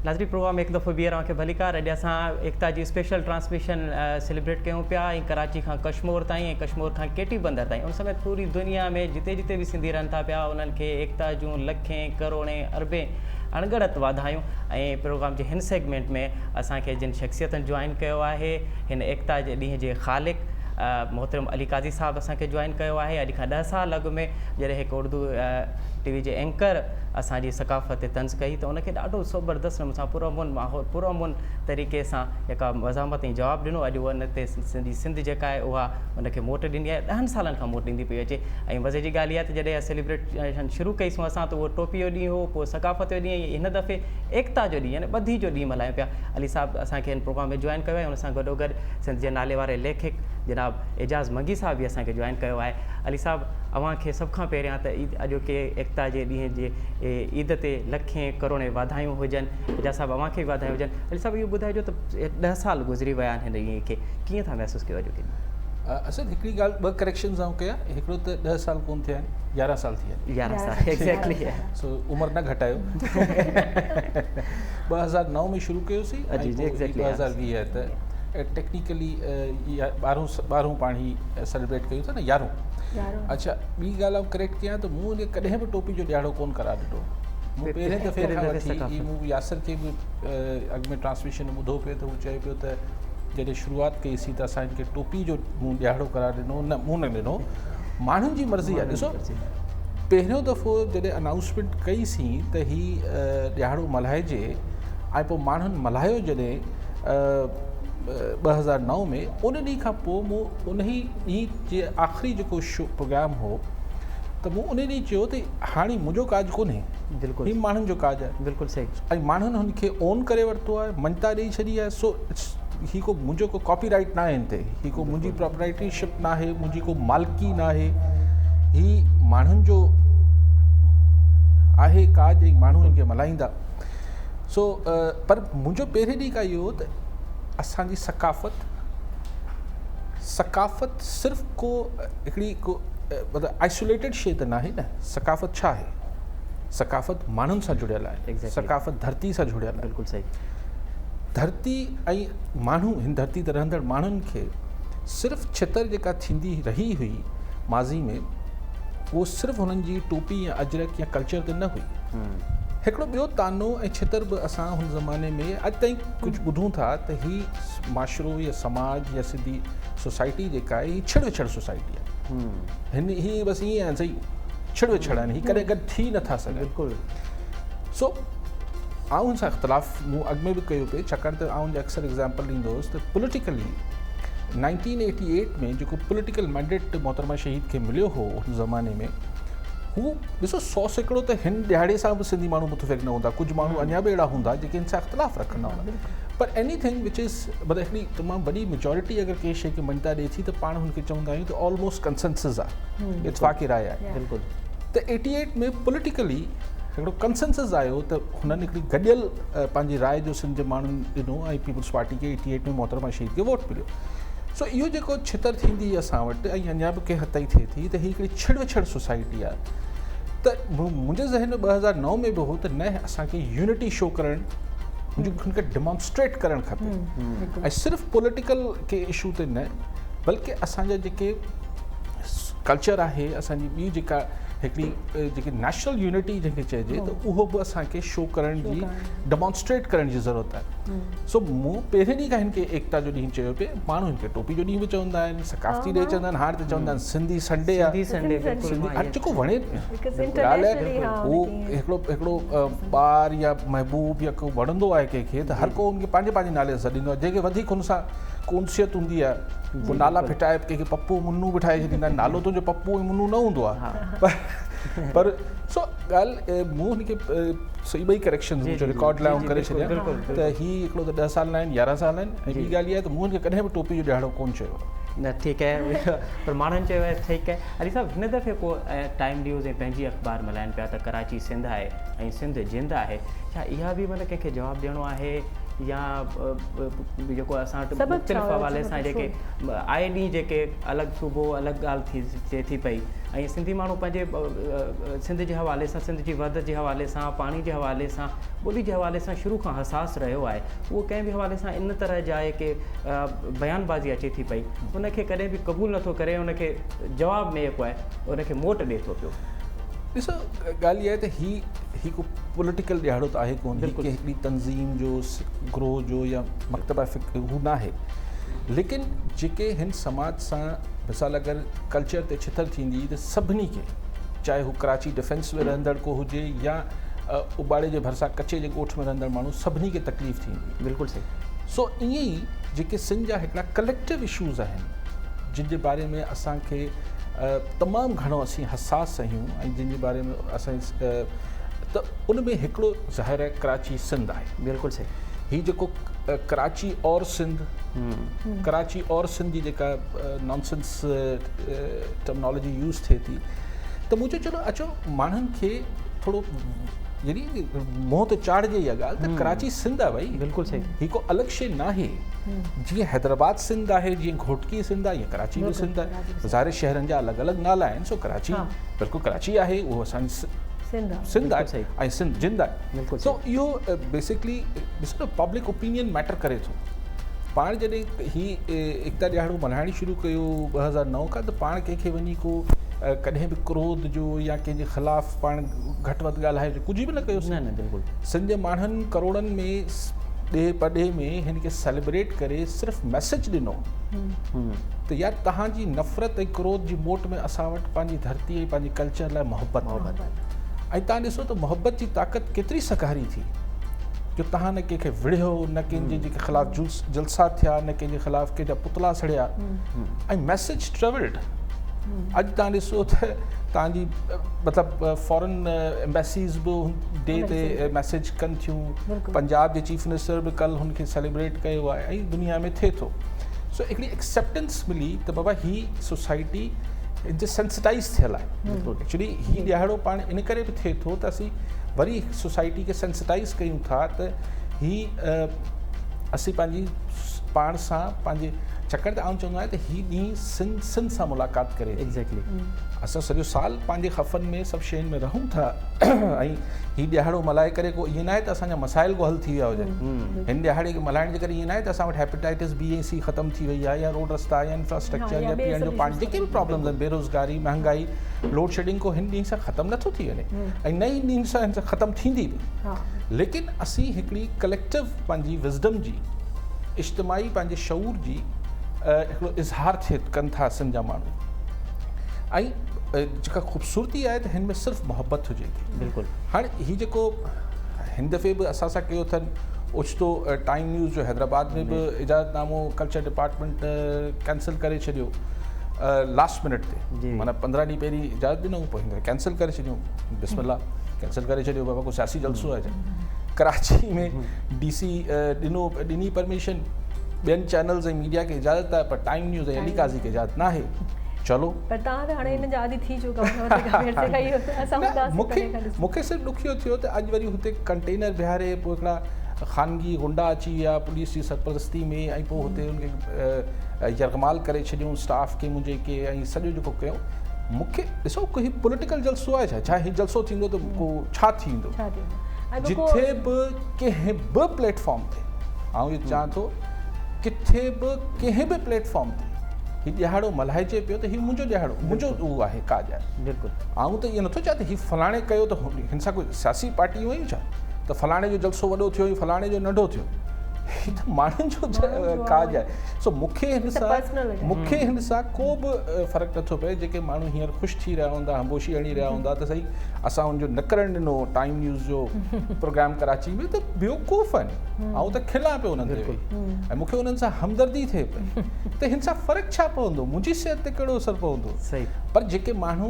लाज़मी प्रोग्राम एक दफ़ो ॿीहर तव्हांखे भलीकार। अॼु असां एकता जी स्पेशल ट्रांसमिशन सेलिब्रेट कयूं पिया ऐं कराची खां कश्मीर ताईं ऐं कश्मीर खां केटी बंदर ताईं उन समेत पूरी दुनिया में जिते जिते बि सिंधी रहनि था पिया उन्हनि खे एकता जूं लखें करोड़ें अरबें अणगड़त वाधायूं। ऐं प्रोग्राम जे हिन सेगमेंट में असांखे जिन शख़्सियतनि जॉइन कयो आहे हिन एकता जे ॾींहं जे ख़ालिक़ मोहतरम अली काज़ी साहब असांखे जॉइन कयो आहे। अॼु खां 10 साल अॻु में जॾहिं हिकु उर्दू टीवी जे एंकर असांजी सकाफ़त ते तंज़ कई त उनखे ॾाढो ज़बरदस्त नमूने सां पुरअमन तरीक़े सां जेका वज़ामत ऐं जवाबु ॾिनो। अॼु उन ते सिंध जेका आहे उहा उनखे मोट ॾिनी आहे, 10 सालनि खां मोट ॾींदी पई अचे। ऐं मज़े जी ॻाल्हि इहा त जॾहिं सेलिब्रेशन शुरू कईसीं असां त उहो टोपी जो ॾींहुं हो, पोइ सकाफ़त जो ॾींहुं, हिन दफ़े एकता जो ॾींहुं यानी ॿधी जो ॾींहुं मल्हायूं पिया। अली साहब असांखे हिन प्रोग्राम में जॉइन कयो आहे। हुन सां गॾोगॾु सिंध जे नाले वारे लेखक जनाब एजाज़ मंगी साहब बि असांखे जॉइन कयो आहे। अली साहब अव्हांखे सभ खां पहिरियां त अॼोके एकता जे ॾींहं जे ईद ते लखें करोड़ें वाधायूं हुजनि। एजाज़ साहब अव्हांखे बि वाधायूं हुजनि। अली साहब इहो ॿुधाइजो त 10 साल गुज़री विया आहिनि हिन ॾींहं खे, कीअं था महसूसु कयो अॼोके ॾींहुं? असां हिकिड़ी ॻाल्हि 2 करेक्शन्स आऊं कया। हिकिड़ो त 10 साल कोन थिया आहिनि, 11 साल थी विया आहिनि। 11 साल एक्ज़ैक्टली। सो उमिरि न घटायो। 2009 में शुरू कयोसीं, 2020 त टेक्निकली 12 पाणी सेलिब्रेट कयूं था न, 11। अच्छा, ॿी ॻाल्हि आऊं करेक्ट कयां त मूं कॾहिं बि टोपी जो ॾियारो कोन करार ॾिठो। मूं पहिरें दफ़े खां वठी मूं यासिर खे बि अॻु में ट्रांसमिशन ॿुधो पियो त हू चए पियो त जॾहिं शुरूआति कईसीं त असां हिनखे टोपी जो मूं ॾियारो करार ॾिनो, न मूं न ॾिनो, माण्हुनि जी मर्ज़ी आहे। ॾिसो, पहिरियों दफ़ो जॾहिं अनाउंसमेंट कईसीं त हीउ ॾियारो मल्हाइजे ऐं पोइ माण्हुनि मल्हायो जॾहिं 2009 में, उन ॾींहं खां पोइ मूं उन ई ॾींहं जे आख़िरी जेको शो प्रोग्राम हो त मूं उन ॾींहुं चयो त हाणे मुंहिंजो काज कोन्हे, बिल्कुलु हीउ माण्हुनि जो काज आहे। बिल्कुलु सही। ऐं माण्हुनि हुनखे ओन करे वरितो आहे, मञता ॾेई छॾी आहे। सो ही को मुंहिंजो को कॉपीराइट न आहे हिन ते, ही को मुंहिंजी प्रोप्राइटरशिप न आहे, मुंहिंजी को मालिकी न आहे, ही माण्हुनि जो आहे काज ऐं माण्हू हिनखे मल्हाईंदा। सो पर मुंहिंजो पहिरें ॾींहुं खां इहो त असांजी सकाफ़त सिर्फ़ु को हिकिड़ी को मतिलबु आइसोलेटेड शइ त न आहे न। सकाफ़त छा आहे? सकाफ़त माण्हुनि सां जुड़ियल आहे। सकाफ़त धरती सां जुड़ियल आहे। बिल्कुलु सही। धरती ऐं माण्हू, हिन धरती ते रहंदड़ माण्हुनि खे सिर्फ़ु छितर जेका थींदी रही हुई माज़ी में, उहो सिर्फ़ु हुननि जी टोपी या अजरक या कल्चर ते न हुई। हिकिड़ो ॿियो तानो ऐं छितर बि असां हुन ज़माने में अॼु ताईं कुझु ॿुधूं था त हीउ माशरो या समाज या सिंधी सोसाइटी जेका आहे हीअ छिड़ सोसाइटी आहे। हिन हीअ बसि ईअं आहे, सही छिड़ आहिनि, हीअ कॾहिं गॾु थी नथा सघनि। बिल्कुलु। सो आउं हुन सां इख़्तिलाफ़ु मूं अॻु में बि कयो पिए, छाकाणि त आउं अक्सर एग्ज़ाम्पल ॾींदो हुउसि त पॉलिटिकली 1988 में जेको पॉलिटिकल मैंडेट मोहतरमा शहीद खे मिलियो हो उन ज़माने में, हू ॾिसो 100 सैकड़ो त हिन ॾियारे सां बि सिंधी माण्हू मुतफ़िक़ न हूंदा। कुझु माण्हू अञा बि अहिड़ा हूंदा जेके हिन सां इख़्तिलाफ़ु रखंदा हूंदा, पर एनीथिंग विच इज़ मतिलबु हिकिड़ी तमामु वॾी मेजॉरिटी अगरि कंहिं शइ खे मञता ॾिए थी त पाण हुनखे चवंदा आहियूं त ऑलमोस्ट कंसेंसस आहे, इत्फ़ाक़ी राय आहे। बिल्कुलु। त 88 में पॉलिटिकली हिकिड़ो कंसेंसस आयो त हुननि हिकिड़ी गॾियल पंहिंजी राय जो सिंध जे माण्हुनि ॾिनो ऐं पीपल्स पार्टी खे 88 में मोहतरमा शहीद खे वोट मिलियो। सो इहो जेको छितर थींदी असां वटि ऐं अञा बि कंहिं हद ताईं थिए थी त हीअ हिकिड़ी छिड़ सोसाइटी आहे। त मुंहिंजे ज़हन में 2009 में बि हो त न असांखे यूनिटी शो करणु, हुनखे डिमॉन्स्ट्रेट करणु खपे, ऐं सिर्फ़ु पॉलिटिकल के इशू ते न, बल्कि असांजा जेके कल्चर आहे, असांजी ॿी जेका हिकिड़ी जेकी नेशनल यूनिटी जंहिंखे चइजे त उहो बि असांखे शो करण जी, डेमॉन्स्ट्रेट करण जी ज़रूरत आहे। सो मूं पहिरें ॾींहुं खां हिनखे एकता जो ॾींहुं चयो पिए। माण्हू हिनखे टोपी जो ॾींहुं बि चवंदा आहिनि, सकाफ़ती डे चवंदा आहिनि, हाणे त चवंदा आहिनि सिंधी संडे आहे। सिंधी जेको वणे ॻाल्हि आहे, उहो हिकिड़ो ॿार या महबूब या को वणंदो आहे कंहिंखे त हर को हुनखे पंहिंजे नाले सां ॾींदो आहे। जंहिंखे वधीक हुन सां कोन्सियत हूंदी आहे, पोइ नाला फिटाए कंहिंखे पप्पू मुन्नू बि ठाहे छॾींदा आहिनि। नालो तुंहिंजो पप्पू ऐं मुन्नू न हूंदो आहे। पर सो ॻाल्हि मूं हुनखे सही ॿई करेक्शन रिकॉर्ड लाइ करे छॾिया त हीअ हिकिड़ो त 10 साल आहिनि, 11 साल आहिनि। ऐं ॿी ॻाल्हि इहा आहे त मूं हुनखे कॾहिं बि टोपी जो ॾियारो कोन चयो न। ठीकु आहे, पर माण्हुनि चयो आहे ठीकु आहे। अली साहब, हिन दफ़े को टाइम न्यूज़ ऐं पंहिंजी अख़बार मल्हाइनि पिया त कराची सिंध आहे ऐं सिंध जिंद आहे, छा इहा बि मतलब कंहिंखे जवाबु ॾियणो आहे या जेको असां वटि मुख़्तलिफ़ हवाले सां जेके आए ॾींहुं जेके अलॻि सूबो अलॻि ॻाल्हि थिए थी पई ऐं सिंधी माण्हू पंहिंजे सिंध जे हवाले सां, सिंध जी वध जे हवाले सां, पाणी जे हवाले सां, ॿोली जे हवाले सां शुरू खां हसास रहियो आहे, उहो कंहिं बि हवाले सां इन तरह जा आहे कि बयानबाज़ी अचे थी पई, उनखे कॾहिं बि क़बूल नथो करे, उनखे जवाब में जेको आहे उनखे मोट ॾिए थो पियो। ॾिसो ॻाल्हि इहा आहे त ही को पॉलिटिकल ॾियारो त आहे कोन, कि हिकिड़ी तंज़ीम जो ग्रोह जो या मकतबा फ़िक्र हू न आहे, लेकिन जेके हिन समाज सां मिसाल अगरि कल्चर ते छितर थींदी त सभिनी खे, चाहे हू कराची डिफेंस में रहंदड़ को हुजे या उबाड़े जे भरिसां कचे जे ॻोठ में रहंदड़ माण्हू, सभिनी खे तकलीफ़ थींदी। बिल्कुलु सही। सो ईअं ई जेके सिंध जा हिकिड़ा कलेक्टिव इशूज़ आहिनि, जिन जे बारे में असांखे तमामु घणो असीं हसास आहियूं ऐं जिन जे बारे में असां त उन में हिकिड़ो ज़ाहिर आहे कराची सिंध आहे। बिल्कुलु सही। हीउ जेको कराची और सिंध, कराची और सिंध जी जेका नॉनसेंस टर्मिनोलॉजी यूज़ थिए थी, त मुंहिंजो चलो अचो माण्हुनि खे थोरो यानी मोह त चाढ़िजे इहा ॻाल्हि त कराची सिंध आहे भई। बिल्कुलु सही। ही को अलॻि शइ न आहे, जीअं हैदराबाद सिंध आहे, जीअं घोटकी सिंध आहे, ईअं कराची बि सिंध आहे। ज़ाहिर शहरनि जा अलॻि अलॻि नाला आहिनि, सो कराची बिल्कुलु कराची आहे, उहो असांजी सिंध आहे ऐं सिंध जिंद आहे। सो इहो बेसिकली ॾिसो न पब्लिक ओपिनियन मैटर करे थो। पाण जॾहिं ही एकता ॾियारो मल्हाइण शुरू कयो 2009 खां, त पाण कंहिंखे वञी को कॾहिं बि क्रोध जो या कंहिंजे ख़िलाफ़ु पाण घटि वधि ॻाल्हाए जो कुझु बि न कयोसीं। न बिल्कुलु। सिंध जे माण्हुनि करोड़नि में ॾे पॾे में हिन खे सेलिब्रेट करे सिर्फ़ु मैसेज ॾिनो त यार तव्हांजी नफ़रत ऐं क्रोध जी मोट में असां वटि पंहिंजी धरती ऐं पंहिंजे कल्चर लाइ मोहबत ऐं तव्हां ॾिसो त मोहबत जी ताक़त केतिरी सकारी थी जो तव्हां न कंहिंखे विढ़ियो, न कंहिंजे जेके ख़िलाफ़ु जलसा थिया, न कंहिंजे ख़िलाफ़ु कंहिंजा पुतला सड़िया ऐं मैसेज ट्रेवल्ड। अॼु तव्हां ॾिसो त तव्हांजी मतिलबु फॉरेन एम्बेसीज़ बि डे ते मैसेज कनि थियूं, पंजाब जे चीफ मिनिस्टर बि कल्ह हुनखे सेलिब्रेट कयो आहे ऐं दुनिया में थिए थो। सो हिकिड़ी एक्सेप्टेंस मिली त बाबा ही सोसाइटी जे सेंसिटाइज़ थियल आहे। एक्चुअली ही ॾियारो पाण इन करे बि थिए थो त असीं वरी सोसाइटी खे सेंसिटाइज़ कयूं था त ही असीं पंहिंजी पाण सां पंहिंजे छाकाणि त आउं चवंदो आहियां त हीउ ॾींहुं सिंध सां मुलाक़ात करे। एग्ज़ैक्टली। असां सॼो साल पंहिंजे ख़फ़नि में सभु शयुनि में रहूं था ऐं हीउ ॾियारो मल्हाए करे को ईअं न आहे त असांजा मसाइल को हल थी विया हुजनि। हिन ॾियारे खे मल्हाइण जे करे ईअं न आहे त असां वटि हेपेटाइटिस B ऐं C ख़तमु थी वई आहे या रोड रस्ता या इंफ्रास्ट्रक्चर या पीअण जो पाणी, जेके बि प्रॉब्लम्स आहिनि, बेरोज़गारी, महांगाई, लोड शेडिंग को हिन ॾींहं सां ख़तमु नथो थी वञे ऐं नई ॾींहं सां हिन सां ख़तमु थींदी बि। लेकिन असीं हिकिड़ी कलेक्टिव पंहिंजी विज़डम जी, इज्तिमाही पंहिंजे शऊर जी हिकिड़ो इज़हार थिए कनि था सिंध जा माण्हू ऐं जेका ख़ूबसूरती आहे त हिन में सिर्फ़ु मोहबत हुजे थी। बिल्कुलु। हाणे हीउ जेको हिन दफ़े बि असां सां कयो अथनि ओचितो टाइम न्यूज़ जो हैदराबाद में बि इजाज़तनामो कल्चर डिपार्टमेंट कैंसिल करे छॾियो लास्ट मिनट ते, माना 15 ॾींहं पहिरीं इजाज़त ॾिनऊं, पोइ हिन कैंसिल करे छॾियूं। बिस्मिल्लाह, कैंसिल करे छॾियो बाबा, को सियासी जलसो आहे। कराची में DC ॾिनी परमिशन, ॿियनि चैनल्स ऐं मीडिया खे इजाज़त आहे, पर टाइम न्यूज़ ऐं अली काज़ी खे इजाज़त न आहे। चलो पर तव्हां त हाणे हिन जा आदी थी चुका मूंखे सिर्फ़ु ॾुखियो थियो त अॼु वरी हुते कंटेनर बीहारे पोइ हिकिड़ा ख़ानगी गुंडा अची विया पुलिस जी सरपरस्ती में ऐं पोइ हुते हुनखे यरगमाल करे छॾियूं स्टाफ खे मुंहिंजे के ऐं सॼो जेको कयूं। मूंखे ॾिसो कोई पॉलिटिकल जलसो आहे छा हीउ जलसो थींदो त को छा थींदो? जिथे बि कंहिं बि प्लेटफॉर्म ते, आउं इहो चाहियां थो किथे बि कंहिं बि प्लेटफॉर्म ते हीउ ॾियारो मल्हाइजे पियो त हीउ मुंहिंजो ॾियारो, मुंहिंजो उहो आहे काज आहे। बिल्कुलु। आउं त इहो नथो चाहियां त हीउ फलाणे कयो त हिन सां कोई सियासी पार्टी हुई छा त फलाणे जो जलसो वॾो थियो ऐं फलाणे जो नंढो थियो, हीउ त माण्हुनि जो काज आहे। सो मूंखे हिन सां को बि फ़र्क़ु नथो पए। जेके माण्हू हींअर ख़ुशि थी रहिया हूंदा, हमबोशी हणी रहिया हूंदा त सही, असां हुनजो न करणु ॾिनो टाइम न्यूज़ जो प्रोग्राम कराची में, त बेवकूफ़ आहिनि। आउं त खिलां पियो उन्हनि ते ऐं मूंखे उन्हनि सां हमदर्दी थिए पई त हिन सां फ़र्क़ु छा पवंदो, मुंहिंजी सिहत ते कहिड़ो असरु पवंदो? सही। पर जेके माण्हू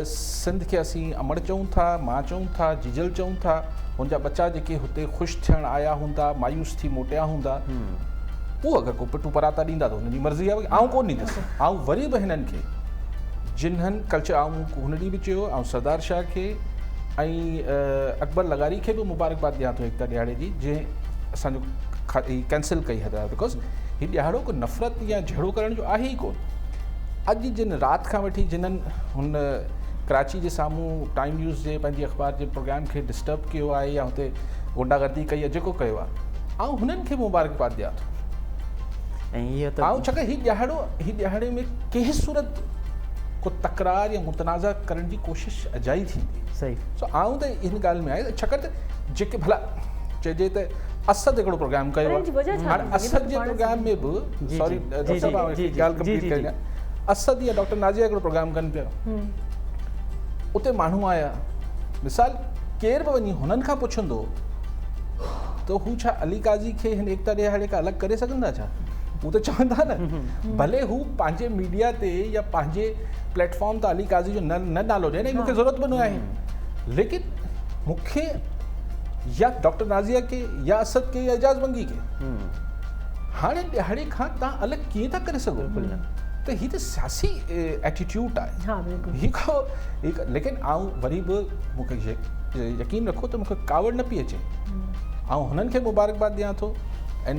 सिंध खे असीं अमड़ चऊं था, मां चऊं था, जीजल चऊं था, हुनजा बच्चा जेके हुते ख़ुशि थियण आया हूंदा, मायूस थी मोटिया हूंदा, उहो अगरि को पिटू पराता ॾींदा त हुनजी मर्ज़ी आहे, आउं कोन ॾींदुसि। आउं वरी बि हिननि खे जिन्हनि कल्चर, आउं हुन ॾींहुं बि चयो, ऐं सरदार शाह खे ऐं अकबर लगारी खे बि मुबारकबाद ॾियां थो एकता ॾियारे जी जंहिं असांजो कैंसिल कई हैदराबाद बिकॉज हीउ ॾियारो को नफ़रत या झगड़ो करण जो आहे ई कोन। अॼु जिन राति खां वठी जिन्हनि हुन कराची जे साम्हूं टाइम न्यूज़ जे पंहिंजी अख़बार जे प्रोग्राम खे डिस्टर्ब कयो आहे या हुते गुंडागर्दी कई आहे जेको कयो आहे ऐं हुननि खे मुबारकबाद ॾियां थो। ऐं इहो त ऐं छाकाणि हीउ ॾियारे में कंहिं सूरत को तकरार या मुतनाज़ा करण जी कोशिश अजाई थींदी। सही सो आऊं त इन ॻाल्हि में आहे छाकाणि त जेके भला चइजे त असद हिकिड़ो प्रोग्राम कयो आहे हाणे असद जे प्रोग्राम में बि सॉरी ॻाल्हि कंप्लीट करियां असद या डॉक्टर नाज़िया हिकिड़ो प्रोग्राम कनि पिया उते माण्हू आया मिसाल केर बि वञी हुननि खां पुछंदो त हू छा अली काज़ी खे हिन एकता ॾियारे खां अलॻि करे सघंदा छा? हू त चवंदा न भले हू पंहिंजे मीडिया ते या पंहिंजे प्लेटफॉर्म ते अली काज़ी जो न नालो ॾियनि मूंखे ज़रूरत बि न आहे लेकिन मूंखे या डॉक्टर नाज़िया के या असद के या एजाज़ बंगी के हाणे ॾियारे खां तव्हां अलॻि कीअं था करे सघो? त हीअ त सियासी एटीट्यूड आहे हीअ लेकिन आऊं वरी बि मूंखे यकीन रखो त मूंखे कावड़ न पई अचे ऐं हुननि खे मुबारकबाद ॾियां थो ऐं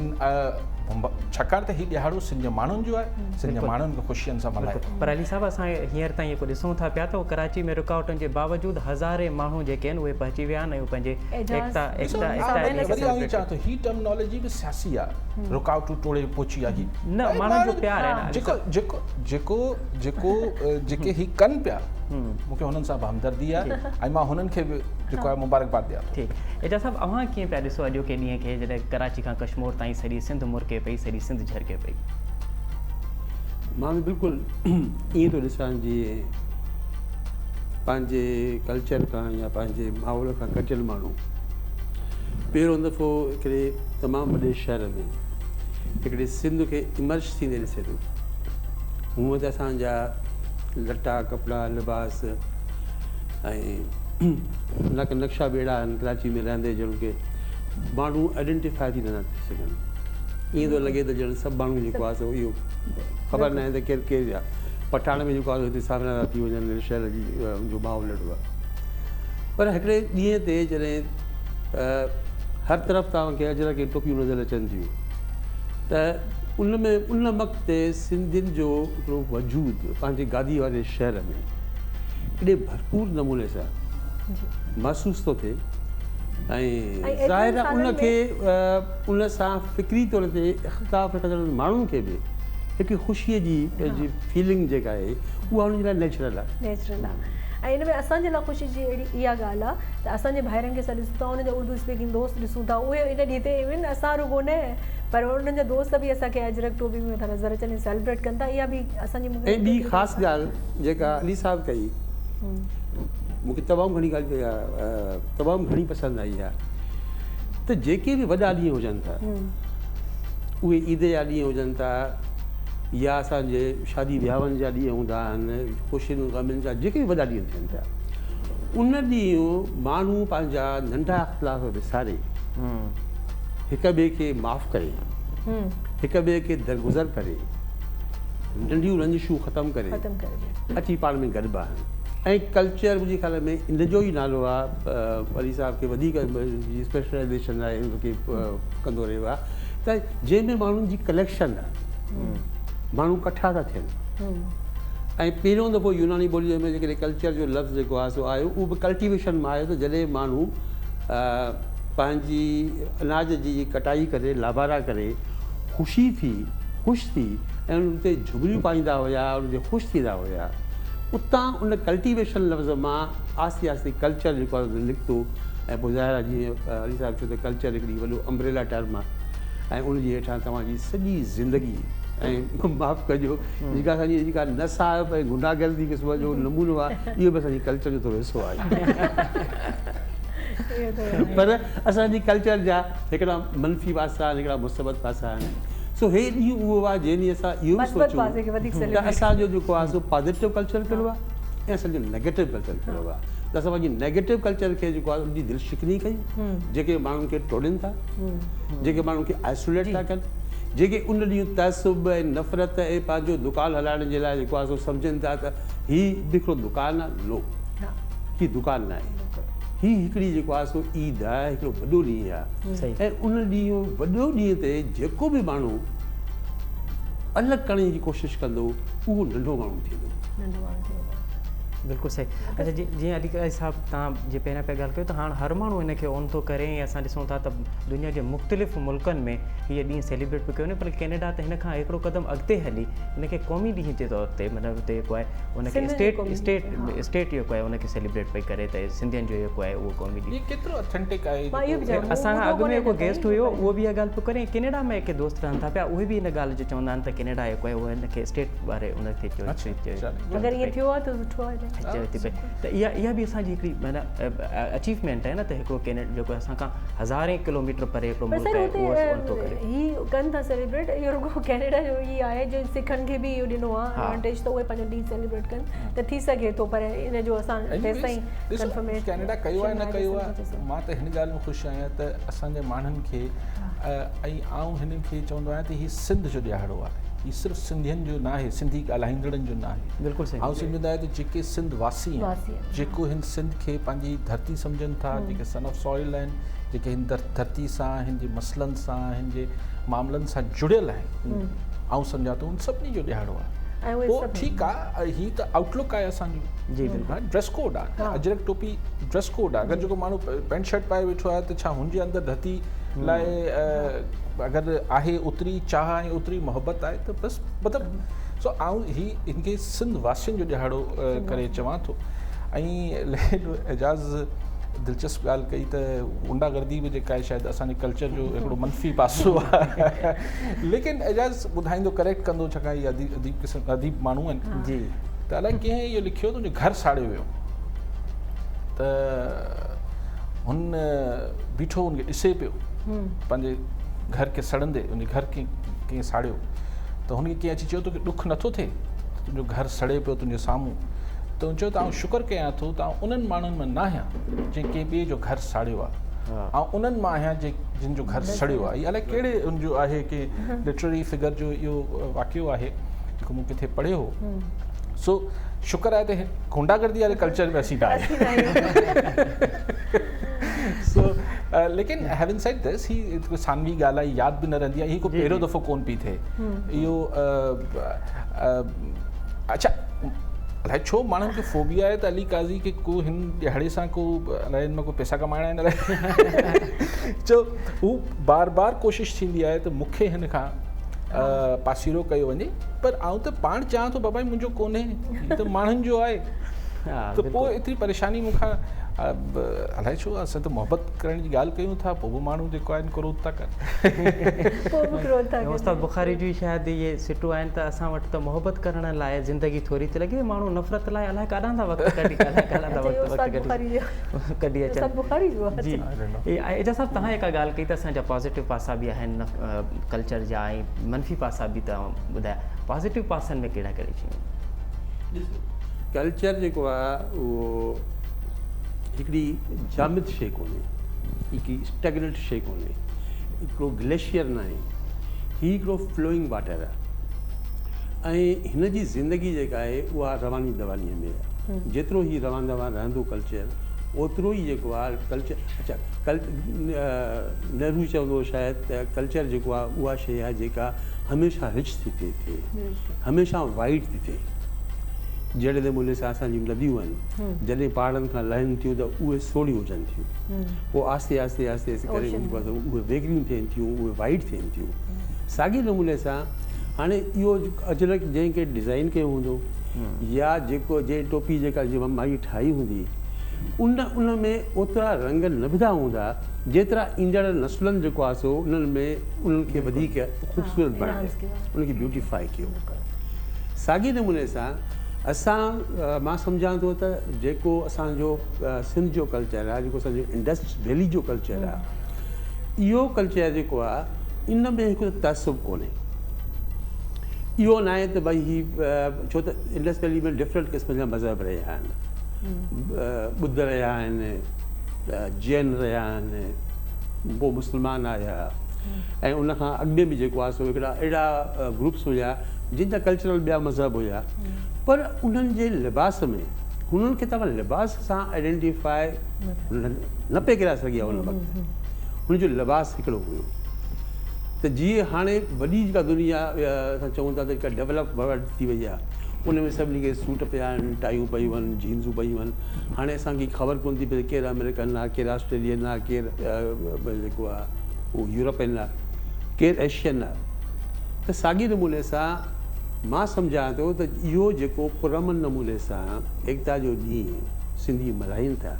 छाकाणि त हीउ ॾियारो सिंध माण्हुनि जो आहे सिंध माण्हुनि खे ख़ुशियुनि सां मल्हाए। पर अली साहब असां हींअर ताईं जेको ॾिसूं था पिया त कराची में रुकावटुनि जे बावजूदि हज़ारे माण्हू जेके आहिनि उहे पहुची विया आहिनि ऐं पंहिंजे चवां थो हीअ टर्मिनोलॉजी बि सियासी आहे रुकावटूं टोड़े पहुची आहे न माण्हुनि जो प्यार आहे जेके हीअ कनि पिया मूंखे हुननि सां हमदर्दी आहे ऐं मां हुननि खे बि जेको आहे मुबारकबाद ॾियां। ठीकु एजाज़ साहब अव्हां कीअं पिया ॾिसो अॼोके ॾींहं खे जॾहिं कराची खां कश्मीर ताईं सॼी सिंध मुरके पई सॼी सिंध झरके पई? मां बि बिल्कुलु ईअं थो ॾिसां जीअं पंहिंजे कल्चर खां या पंहिंजे माहौल खां कटियल माण्हू पहिरियों दफ़ो हिकिड़े तमामु वॾे शहर में हिकिड़े सिंध खे इमर्ज थींदे ॾिसे थो। हूअं त असांजा लटा कपिड़ा लिबास ऐं नक्शा बेड़ा आहिनि कराची में रहंदे जिनखे माण्हू आइडेंटिफाई थी नथा थी सघनि। ईअं थो लॻे त ॼण सभु माण्हू जेको आहे सो इहो ख़बर न आहे त केरु केरु आहे। पठाण में जेको आहे हिते सामने था थी वञनि शहर जी जो माहौल अहिड़ो आहे। पर हिकिड़े ॾींहं ते जॾहिं हर तरफ़ तव्हांखे अजरक के टोपियूं नज़र अचनि थियूं त उन वक़्तु सिंधियुनि जो हिकिड़ो वजूदु पंहिंजे गादी वारे शहर में एॾे भरपूर नमूने सां महसूसु थो थिए ऐं ज़ाहिर आहे उनखे उन सां फ़िक्री तौर ते इख़्तिलाफ़ रखंदड़ माण्हुनि खे बि हिकु ख़ुशीअ जी पंहिंजी फीलिंग जेका आहे उहा उन्हनि जे लाइ नेचुरल आहे। ऐं इन में असांजे लाइ ख़ुशी जी अहिड़ी इहा ॻाल्हि आहे त असांजे भाइरनि खे असां ॾिसूं था उन्हनि जा उर्दू स्पीकिंग दोस्त ॾिसूं था उहे इन ॾींहं ते इवन असां रुगो न पर उन्हनि जा दोस्त बि असांखे अजरक टोपी में था नज़र अचनि सेलिब्रेट कनि था। इहा बि असांजी ऐं ॿी ख़ासि ॻाल्हि जेका अली साहब कई मूंखे तमामु घणी ॻाल्हि तमामु घणी पसंदि आई आहे त जेके बि वॾा ॾींहं हुजनि था उहे ईद जा ॾींहं हुजनि था या असांजे शादी विहांवनि जा ॾींहं हूंदा आहिनि ख़ुशियुनि ग़मनि जा जेके बि वॾा ॾींहं थियनि था उन ॾींहुं माण्हू पंहिंजा नंढा इख़्तिलाफ़ विसारे हिक ॿिए खे माफ़ु करे हिक ॿिए खे दरगुज़र करे नंढियूं रंजिशूं ख़तमु करे अची पाण में गॾिबा आहिनि। ऐं कल्चर मुंहिंजे ख़्याल में इन जो ई नालो आहे अली साहब खे वधीक स्पेशलाइज़ेशन आहे उनखे कंदो रहियो आहे त जंहिंमें माण्हुनि जी कलेक्शन आहे माण्हू कठा था थियनि। ऐं पहिरियों दफ़ो यूनानी ॿोलीअ में जेकॾहिं कल्चर जो लफ़्ज़ जेको आहे सो आयो उहो बि कल्टिवेशन मां आयो त जॾहिं माण्हू पंहिंजी अनाज जी कटाई करे लाबारा करे ख़ुशी थी ख़ुशि थी ऐं उन ते झुगड़ियूं पाईंदा हुया उन ते ख़ुशि थींदा हुया उतां उन कल्टिवेशन लफ़्ज़ मां आस्ते आस्ते कल्चर जेको आहे निकितो ऐं पोइ ज़ाहिर आहे जीअं अली साहिबु चयो त कल्चर हिकिड़ी वॾो अम्ब्रेला टर्म आहे ऐं उनजे हेठां तव्हांजी सॼी ज़िंदगी ऐं माफ़ु कजो जेका असांजी जेका नसाब ऐं गुंडागर्दी क़िस्म जो नमूनो आहे इहो बि असांजी कल्चर जो थोरो हिसो आहे। पर असांजी कल्चर जा हिकिड़ा मनफ़ी पासा आहिनि हिकिड़ा मुस्बत पासा आहिनि। सो हे ॾींहुं उहो आहे जंहिं ॾींहुं असां इहो सोचूं त असांजो जेको आहे सो पॉज़िटिव कल्चर कहिड़ो आहे ऐं असांजो नेगेटिव कल्चर कहिड़ो आहे त असां पंहिंजी नेगेटिव कल्चर खे जेको आहे उनजी दिलि शिकनी कयूं जेके माण्हुनि खे टोड़नि था जेके माण्हुनि खे आइसोलेट था कनि जेके उन ॾींहुं तहसुब ऐं नफ़रत ऐं पंहिंजो दुकानु हलाइण जे लाइ जेको आहे सो सम्झनि था त हीउ बि हिकिड़ो दुकानु आहे लो हीउ दुकानु न आहे ही हिकिड़ी जेको आहे सो ईद आहे, हिकिड़ो वॾो ॾींहुं आहे सही। ऐं उन ॾींहुं वॾो ॾींहं ते जेको बि माण्हू अलॻि करण जी कोशिशि कंदो उहो नंढो माण्हू थींदो। नंढो माण्हू थी वेंदो। बिल्कुलु सही। अच्छा जीअं अॼुकल्ह साहब तव्हां जे पहिरियां पिया ॻाल्हि कयो त हाणे हर माण्हू हिन खे ऑन थो करे ऐं असां ॾिसूं था त दुनिया जे मुख़्तलिफ़ मुल्कनि में हीअ ॾींहुं सेलिब्रेट पियो कयो वञे, पर कैनेडा त हिन खां हिकिड़ो क़दम अॻिते हली हिनखे क़ौमी ॾींहं जे तौर ते मतिलबु हुते जेको आहे हुनखे स्टेट जेको आहे हुनखे सेलिब्रेट पई करे त सिंधियुनि जो जेको आहे उहो क़ौमी ॾींहुं। ये केतिरो ऑथेंटिक आहे? मां इहो बि चवां, असां उहो अॻु में कोन्हे हिकु त गेस्ट हुयो उहो बि इहा ॻाल्हि पियो करे। कैनेडा में हिकु दोस्त रहनि था पिया, उहे बि हिन ॻाल्हि जो चवंदा आहिनि त कैनेडा जेको आहे उहो हिनखे स्टेट वारे हुनखे अगरि ईअं थियो आहे त सुठो आहे। चवे थी पई त इहा बि असांजी हिकिड़ी माना अचीवमेंट आहे न त हिकिड़ो कैनेडा जेको असां खां हज़ारे किलोमीटर परे हिकिड़ो मुल्क आहे उहो ऑन थो करे। ही कनि था सेलिब्रेट। इहो रुगो कैनेडा जो ई आहे जो सिखनि खे बि इहो ॾिनो आहे एडवांटेज त उहे पंहिंजो ॾींहुं सेलिब्रेट कनि त थी सघे थो, पर इन जो असां तेसि ताईं कंफर्मेशन कैनेडा कयो आहे न कयो आहे। मां त हिन ॻाल्हि में ख़ुशि आहियां त असांजे माण्हुनि खे ऐं आउं हिननि खे चवंदो आहियां त हीउ सिंध जो ॾियारो आहे, हीउ सिर्फ़ु सिंधियुनि जो न आहे, सिंधी ॻाल्हाईंदड़नि जो न आहे। बिल्कुलु सही। आउं सम्झंदो आहियां त जेके सिंध वासी आहिनि, जेको हिन सिंध खे पंहिंजी धरती सम्झनि था, जेके सन ऑफ सॉइल आहिनि, जेके हिन धरती सां हिन जे मसइलनि सां हिन जे मामलनि सां जुड़ियल आहिनि, आउं सम्झां थो उन सभिनी जो ॾियारो आहे। पोइ ठीकु आहे, हीअ त आउटलुक आहे असांजो। जी बिल्कुलु। ड्रेस कोड आहे, अजरक टोपी ड्रेस कोड आहे। अगरि जेको माण्हू पैंट शर्ट पाए वेठो आहे त छा हुनजे अंदरि धरती लाइ अगरि आहे ओतिरी चाह ऐं ओतिरी मोहबत आहे त बसि मतिलबु सो आउं हिनखे सिंध वासियुनि जो ॾियारो करे चवां थो। ऐं लेकिन एजाज़ दिलचस्प ॻाल्हि कई त गुंडागर्दी बि जेका आहे शायदि असांजे कल्चर जो हिकिड़ो मनफ़ी पासो आहे, लेकिन एजाज़ ॿुधाईंदो करेक्ट कंदो छाकाणि हीअ अदीब माण्हू आहिनि। जी। त अलाए कीअं इहो लिखियो त उनजो घर साड़ियो वियो त हुन बीठो हुनखे ॾिसे पियो पंहिंजे घर खे सड़ंदे, उन घर खे कीअं साड़ियो त हुनखे कीअं अची चयो तोखे ॾुख नथो थिए तुंहिंजो घर सड़े पियो तुंहिंजे साम्हूं, त हुन चयो त आउं शुक्र कयां थो त आउं उन्हनि माण्हुनि में न आहियां जंहिं कंहिं ॿिए जो घर साड़ियो आहे, ऐं उन्हनि मां आहियां जिन जो घर सड़ियो आहे। इहा अलाए कहिड़े उनजो आहे कि लिटरेरी फिगर जो इहो वाक़ियो आहे जेको मूं किथे पढ़ियो हो। सो शुक्र आहे त गुंडागर्दी वारे कल्चर में असीं न आहियूं। सो लेकिन having said this he Saanvi ॻाल्हि आहे, यादि बि न रहंदी आहे, हीअ को पहिरियों दफ़ो कोन पई थिए इहो। अच्छा अलाए छो माण्हुनि खे फोबिया आहे त अली काज़ी खे को हिन ॾियारे सां को अलाए हिन में को पैसा कमाइणा आहिनि अलाए छो हू बार बार कोशिशि थींदी आहे त मूंखे हिन खां पासीरो कयो वञे, पर आउं त पाण चाहियां थो बाबा मुंहिंजो कोन्हे, हीअ त माण्हुनि जो आहे। त पोइ एतिरी परेशानी मूंखां अलाए छो असां त मोहबत करण जी ॻाल्हि कयूं था, पोइ बि माण्हू जेको आहिनि क्रोध था कनि। उस्ताद बुखारी जी शायदि इहे सिटूं आहिनि त असां वटि त मोहबत करण लाइ ज़िंदगी थोरी थी लॻे, माण्हू नफ़रत लाइ अलाए काॾां था वक़्तु कढी अचनि। जी एजा साहिबु तव्हां जेका ॻाल्हि कई त असांजा पॉज़िटिव पासा बि आहिनि कल्चर जा ऐं मनफ़ी पासा बि तव्हां ॿुधाया, पॉज़िटिव पासनि में कहिड़ा कहिड़ी शयूं? कल्चर जेको आहे उहो हिकिड़ी जामिद शइ कोन्हे, हिकिड़ी स्टेगनेंट शइ कोन्हे, हिकिड़ो ग्लेशियर न आहे, हीउ हिकिड़ो फ्लोइंग वाटर आहे। ऐं हिन जी ज़िंदगी जेका आहे उहा रवानी दवानीअ में आहे। जेतिरो ही रवान दवा रहंदो कल्चर ओतिरो ई जेको आहे कल्चर। अच्छा नेहरू चवंदो शायदि त कल्चर जेको आहे उहा शइ आहे जेका हमेशह रिच थी थिए, हमेशह वाइड थी थिए। जहिड़े नमूने सां असांजी नदियूं आहिनि, जॾहिं पहाड़नि खां लहनि थियूं त उहे सोढ़ियूं हुजनि थियूं, पोइ आहिस्ते आहिस्ते आहिस्ते करे उहे वेगरियूं थियनि थियूं, उहे वाइड थियनि थियूं। साॻिए नमूने सां हाणे इहो अजरक जंहिंखे डिज़ाइन कयो हूंदो या जेको जंहिं टोपी जेका माई ठाही हूंदी उन में ओतिरा रंग निभंदा हूंदा जेतिरा ईंदड़ नसलनि जेको आहे सो उन्हनि में उन्हनि खे वधीक ख़ूबसूरत बणायो, उनखे ब्यूटिफाई कयो। साॻिए नमूने सां असां मां सम्झां थो त जेको असांजो सिंध जो कल्चर आहे, जेको असांजो इंडस वैली जो कल्चर आहे, इहो कल्चर जेको आहे इन में हिकु तअसुब कोन्हे। इहो न आहे त भई ही छो त इंडस वैली में डिफरेंट क़िस्म जा मज़हब रहिया आहिनि, ॿुध रहिया आहिनि, जैन रहिया आहिनि, पोइ मुस्लमान आया, ऐं उनखां अॻिते बि जेको आहे सो हिकिड़ा अहिड़ा ग्रुप्स हुया जिन जा कल्चरल ॿिया मज़हब हुया, पर उन्हनि जे लिबास में हुननि खे तव्हां लिबास सां आइडेंटिफाई न पे करे सघिया हुन वक़्तु। हुनजो लिबास हिकिड़ो हुयो। त जीअं हाणे वॾी जेका दुनिया असां चऊं था त जेका डेवलप वर्ल्ड थी वई आहे, उन में सभिनी खे सूट पिया आहिनि, टायूं पयूं आहिनि, जीन्सूं पयूं आहिनि। हाणे असांखे ख़बर कोन थी पए केरु अमेरिकन आहे, केरु ऑस्ट्रेलियन आहे, केरु जेको आहे उहो यूरोपियन आहे, केरु एशियन आहे। त साॻिए नमूने सां मां सम्झां थो त इहो जेको पुरमन नमूने सां एकता जो ॾींहुं सिंधी मल्हाइनि था,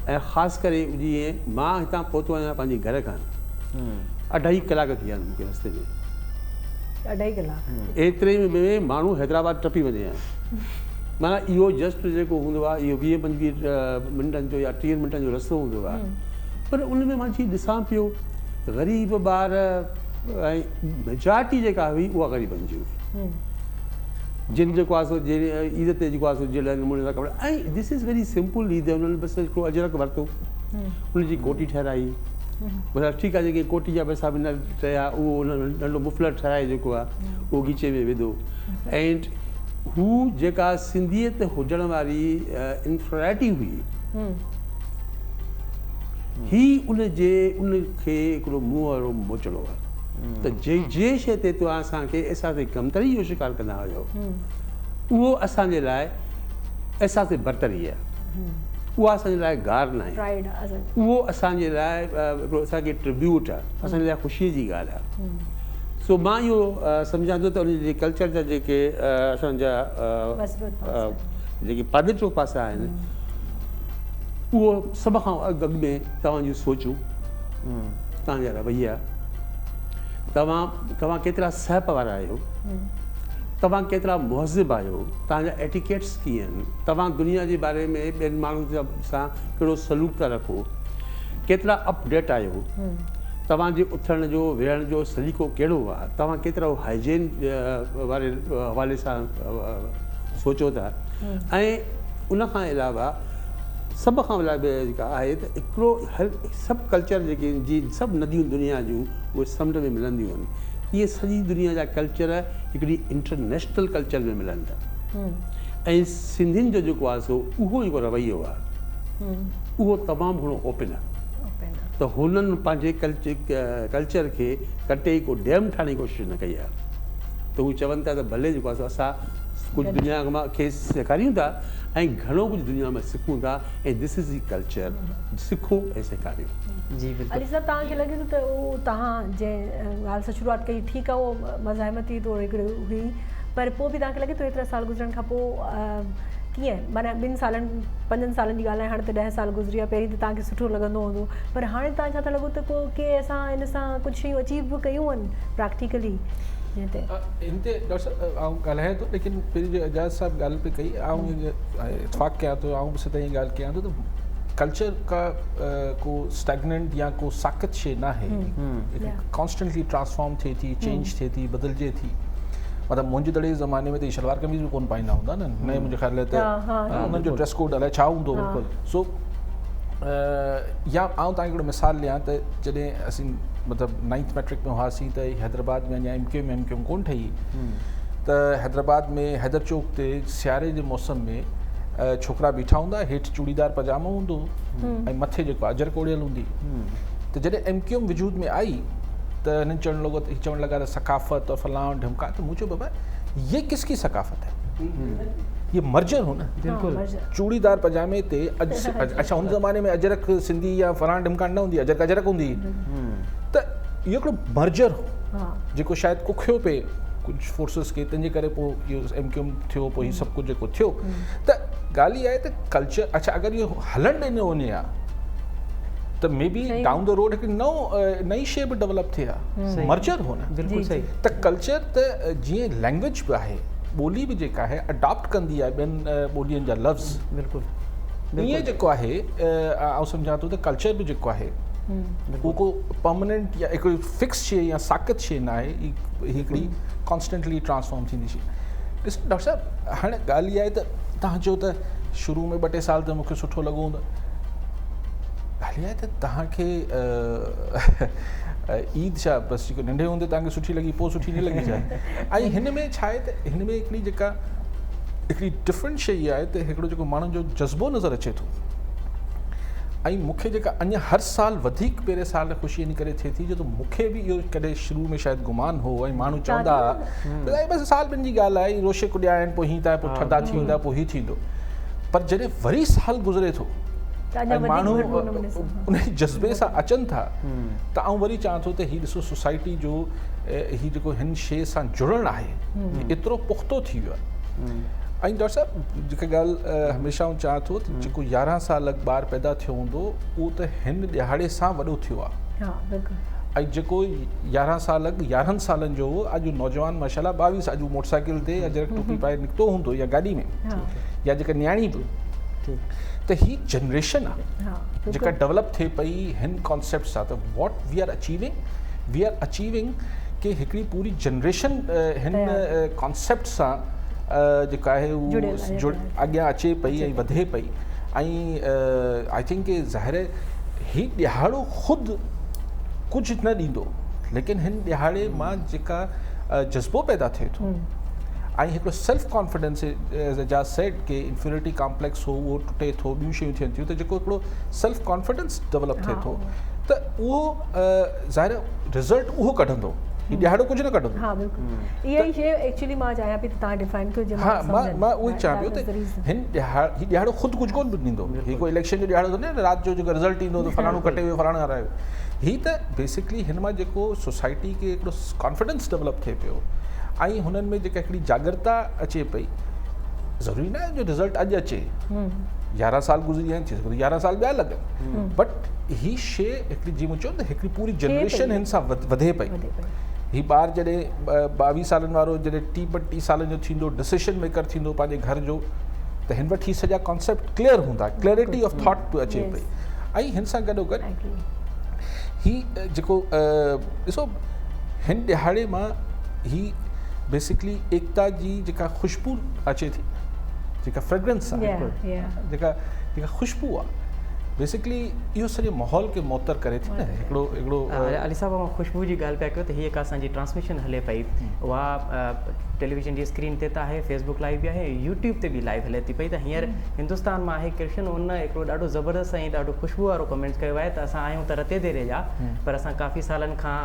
ऐं ख़ासि करे जीअं मां हितां पहुतो आहियां पंहिंजे घर खां 2.5 कलाक थी विया आहिनि मूंखे रस्ते में। 2.5 कलाक एतिरे में माण्हू हैदराबाद टपी वञे हा। माना इहो जस्ट जेको हूंदो आहे इहो 20-25 मिंटनि जो या 30 मिंटनि जो रस्तो हूंदो आहे। पर उन में मां जीअं ॾिसां पियो ग़रीब ॿार ऐं मेजॉरिटी जेका हुई उहा ग़रीबनि जी हुई, जिन जेको आहे सो ईद ते जेको आहे सो जहिड़े नमूने सां कपिड़ा। ऐं this is very simple Eid. उन्हनि बसि हिकिड़ो अजरक वरितो, उनजी कोटी ठहिराई, बसि ठीकु आहे। जेके कोटी जा पैसा बि न चया, उहो उन नंढो मुफ़लर ठहिराए जेको आहे उहो खीचे में विधो। एंड हू जेका सिंधियत हुजण वारी इंफ्राइटी हुई, ही उनखे हिकिड़ो मुंहुं वारो मोचड़ो आहे। त जे शइ ते तव्हां असांखे अहसास कमतरी जो शिकार कंदा हुयो, उहो असांजे लाइ अहसास बरतरी आहे, उहा असांजे लाइ गार न आहे, उहो असांजे लाइ हिकिड़ो असांखे ट्रिब्यूट आहे, असांजे लाइ ख़ुशीअ जी ॻाल्हि आहे। सो मां इहो सम्झां थो त उनजे कल्चर जा जेके असांजा जेके पॉज़िटिव पासा आहिनि, उहो सभ खां अॻु में तव्हांजूं सोचूं, तव्हांजा रवैया, तव्हां केतिरा सहप वारा आहियो, तव्हां केतिरा मुहज़िब आहियो, तव्हांजा एटिकेट्स कीअं आहिनि, तव्हां दुनिया जे बारे में ॿियनि माण्हुनि सां कहिड़ो सलूक था रखो, केतिरा अपडेट आहियो, तव्हांजे उथण जो वेहण जो सलीक़ो कहिड़ो आहे, तव्हां केतिरा हाइजीन वारे हवाले सां सोचो था। ऐं उनखां अलावा सभ खां जेका आहे त हिकिड़ो हर सभु कल्चर जेके जी सभु नदियूं दुनिया जूं उहे समुंड में मिलंदियूं आहिनि। इहे सॼी दुनिया जा कल्चर हिकिड़ी इंटरनेशनल कल्चर में मिलनि था। ऐं सिंधियुनि जो जेको आहे सो उहो जेको रवैयो आहे उहो तमामु घणो ओपन आहे। त हुननि पंहिंजे कल्चर खे कटे को डैम ठाहिण जी कोशिशि न कई आहे। त उहे चवनि था त भले जेको आहे असां कुझु दुनिया खे सेखारियूं था ऐं घणो कुझु दुनिया में सिखूं था, ऐं दिस इज़ दी कल्चर, सिखो ऐं सेखारियो। जी बिल्कुलु। अली साहब, तव्हांखे लॻे थो त उहो तव्हां जंहिं ॻाल्हि सां शुरूआत कई, ठीकु आहे, उहो मज़ाहिमती तौरु हिकिड़ी हुई, पर पोइ बि तव्हांखे लॻे थो एतिरा साल गुज़रण खां पोइ कीअं, माना 2 सालनि 5 सालनि जी ॻाल्हि आहे, हाणे त 10 साल गुज़री आहे, पहिरीं त तव्हांखे सुठो लॻंदो हूंदो, पर हाणे तव्हां छा था लॻो त को के असां इन सां कुझु शयूं अचीव बि कयूं आहिनि प्रैक्टिकली? हिन ते डॉक्टर साहब आउं ॻाल्हायां थो, लेकिन पहिरीं जो एजाज़ साहब ॻाल्हि पे कई, आउं इतफ़ाक़ कयां थो, आउं बि सदा ईअं ॻाल्हि कयां थो त कल्चर का को स्टैगनेंट या को साक़त शइ न आहे, कॉन्स्टेंटली ट्रांसफॉर्म थिए थी, चेंज थिए थी, बदिलजे थी। मतिलबु मुंहिंजे दड़े ज़माने में त शलवार कमीज़ बि कोन पाईंदा हूंदा न, नए मुंहिंजे ख़्याल त उन्हनि जो ड्रेस कोड अलाए छा हूंदो। सो या आउं तव्हांखे हिकिड़ो मिसाल ॾियां त जॾहिं असीं मतिलबु 9th मैट्रिक में हुआसीं त हैदराबाद में अञा MQM कोन ठही, त हैदराबाद में हैदर चौक ते सियारे जे मौसम में छोकिरा बीठा हूंदा, हेठि चूड़ीदार पजामो हूंदो ऐं मथे जेको अजरक ओढ़ियल हूंदी। त जॾहिं MQM वजूद में आई त हिननि चवणु लॻा त सकाफ़त और फलां ढमका, त मूं चयो बाबा ये किसकी सकाफ़त है, ये मर्जर हो न। चूड़ीदार पजामे ते अच्छा हुन ज़माने में अजरक सिंधी या फलां ढमका न हूंदी, अजरक हूंदी, त इहो हिकिड़ो मर्जर हो जेको शायदि कुखियो पिए कुझु फोर्सिस खे, तंहिंजे करे पोइ इहो MQM थियो, पोइ हीउ सभु कुझु जेको थियो। त ॻाल्हि इहा आहे त कल्चर, अच्छा अगरि इहो हलणु ॾिनो वञे हा त may be down the road हिकिड़ी नई शइ बि डेवलप थिए हा, मर्जर हो न। बिल्कुलु सही। त कल्चर त जीअं लैंग्वेज बि आहे, ॿोली बि जेका आहे अडॉप्ट कंदी आहे ॿियनि ॿोलियुनि जा लफ़्ज़, बिल्कुलु ईअं जेको आहे आउं सम्झां थो त कल्चर बि जेको आहे उहो को परमानेंट या हिकिड़ी फिक्स शइ या साक़त शइ न आहे, हिकिड़ी कॉन्स्टेंटली ट्रांसफॉर्म थींदी शइ। ॾिस डॉक्टर साहब, हाणे ॻाल्हि इहा आहे त तव्हां चयो त शुरू में 2-3 साल त मूंखे सुठो लॻो हूंदो, ॻाल्हि इहा आहे त तव्हांखे ईद छा बसि जेको नंढे हूंदे तव्हांखे सुठी लॻी, पोइ सुठी न लॻी छा? ऐं हिन में छा आहे त हिन में हिकिड़ी जेका हिकिड़ी डिफरेंट शइ इहा आहे त हिकिड़ो जेको माण्हुनि जो जज़्बो नज़र अचे थो ऐं मूंखे जेका अञा हर साल वधीक पहिरें साल ख़ुशी इन करे थिए थी जो त मूंखे बि इहो कॾहिं शुरू में शायदि गुमान हो ऐं माण्हू चवंदा हुआ बसि साल ॿिनि जी ॻाल्हि आहे रोशे कुॾिया आहिनि पोइ हीअं था पोइ थधा थी वेंदा पोइ हीअ थींदो पर जॾहिं वरी साल गुज़रे थो ऐं माण्हू उन जज़्बे सां अचनि था त आउं वरी चाहियां थो त हीअ ॾिसो सोसाइटी जो हीअ जेको हिन शइ सां जुड़णु आहे एतिरो पुख़्तो थी वियो आहे ऐं डॉक्टर साहिबु जेका ॻाल्हि हमेशह आउं चाहियां थो त जेको 11 साल ॿार पैदा थियो हूंदो उहो त हिन ॾिहाड़े सां वॾो थियो आहे ऐं जेको 11 साल 11 सालनि जो अॼु नौजवान माशाल्लाह 22 अॼु मोटरसाइकिल ते अॼु टोपी पाए निकितो हूंदो या गाॾी में या जेका न्याणी बि त ही जनरेशन आहे जेका डेवलप थिए पई हिन कॉन्सेप्ट सां त वॉट वी आर अचीविंग कि हिकिड़ी पूरी जनरेशन हिन कॉन्सेप्ट सां जेका आहे उहो अॻियां अचे पई ऐं वधे पई ऐं आई थिंक कि ज़ाहिर ही ॾिहाड़ो ख़ुदि कुझु न ॾींदो लेकिन हिन ॾिहाड़े मां जेका जज़्बो पैदा थिए थो ऐं हिकिड़ो सेल्फ कॉन्फिडेंस जा सेट के इंफीरियरिटी कॉम्प्लेक्स हो उहो टुटे थो ॿियूं शयूं थियनि थियूं त जेको हिकिड़ो सेल्फ कॉन्फिडेंस डेवलप थिए थो त उहो ज़ाहिर रिज़ल्ट उहो कढंदो ही ॾिहाड़ो कुझु न कढंदो हा बिल्कुलु इहा ई शइ एक्चुअली मां चाहियां पई त तव्हां डिफाइन कयो हा मां उहो ई चाहियां पियो त हिन ॾिहाड़ो ख़ुदि कुझु कोन ॾींदो हीउ कोई इलेक्शन जो ॾिहाड़ो थो न राति जो जेको रिज़ल्ट ईंदो त फलाणो कटे वियो फलाणो हारायो हीअ त बेसिकली हिन मां जेको सोसाइटी खे हिकिड़ो कॉन्फिडेंस डेवलप थिए पियो ऐं हुननि में जेका हिकिड़ी जागरता अचे पई ज़रूरी न आहे जो रिज़ल्ट अॼु अचे 11 साल गुज़री आहिनि थी सघे 11 साल ॿिया लॻनि बट हीअ शइ हिकिड़ी जीअं मूं चयो त हिकिड़ी पूरी जनरेशन हिन सां वधे पई हीउ ॿार जॾहिं 22 सालनि वारो जॾहिं 30-32 सालनि जो थींदो डिसीशन मेकर थींदो पंहिंजे घर जो त हिन वटि ही सॼा कॉन्सेप्ट क्लियर हूंदा क्लैरिटी ऑफ थॉट बि अचे पई ऐं हिन सां गॾोगॾु ही जेको ॾिसो हिन ॾिहाड़े मां ही बेसिकली एकता जी जेका ख़ुशबू अचे थी जेका फ्रेग्रेंस आहे जेका ख़ुशबू आहे बेसिकली इहो सॼे माहौल खे मुअत्तर करे थी न हिकिड़ो अली साहिबु मां ख़ुशबू जी ॻाल्हि पिया कयो त हीअ हिकु असांजी ट्रांसमिशन हले पई उहा टेलीविजन जी स्क्रीन ते त आहे फेसबुक लाइव बि आहे यूट्यूब ते बि लाइव हले थी पई त हींअर हिंदुस्तान मां आहे कृष्ण उन हिकिड़ो ॾाढो ज़बरदस्त ऐं ॾाढो ख़ुशबू वारो कमेंट्स कयो आहे त असां आहियूं त रते देरे जा पर असां काफ़ी सालनि खां